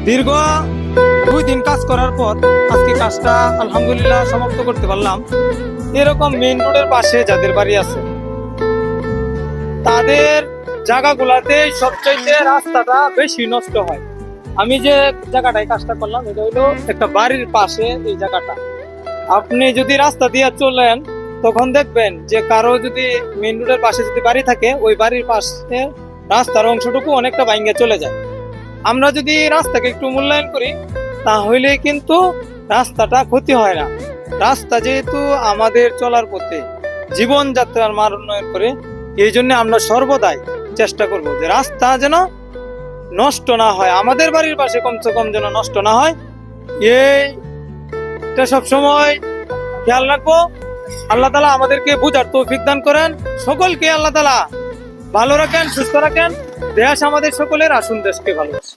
দীর্ঘ 2 দিন কাজ করার পর আজকে কাজটা আলহামদুলিল্লাহ সমাপ্ত করতে পারলাম। এরকম মেইন রোডের পাশে যাদের বাড়ি আছে তাদের জায়গাগুলাতে সবচাইতে রাস্তাটা বেশি নষ্ট হয়। আমি যে জায়গাটায় কাজটা করলাম এটা হলো একটা বাড়ির পাশে এই জায়গাটা। আপনি যদি রাস্তা দিয়ে চলেন তখন দেখবেন যে কারো যদি মেইন রোডের পাশে যদি বাড়ি থাকে ওই বাড়ির পাশে রাস্তার অংশটুকু অনেকটা ভাঙে চলে যায়। আমরা যদি রাস্তাকে একটু মূল্যায়ন করি তাহলে কিন্তু রাস্তাটা ক্ষতি হয় না। রাস্তা যেহেতু আমাদের চলার পথে জীবনযাত্রার মান উন্নয়ন করে, এই জন্য আমরা সর্বদাই চেষ্টা করব যে রাস্তা যেন নষ্ট না হয়, আমাদের বাড়ির পাশে কমসে কম যেন নষ্ট না হয়। এইটা সবসময় খেয়াল রাখবো। আল্লাহ তাআলা আমাদেরকে বুঝার তৌফিক দান করেন। সকলকে আল্লাহ তাআলা ভালো রাখেন, সুস্থ রাখেন। দেশ আমাদের সকলের, আসুন দেশকে ভালোবাসি।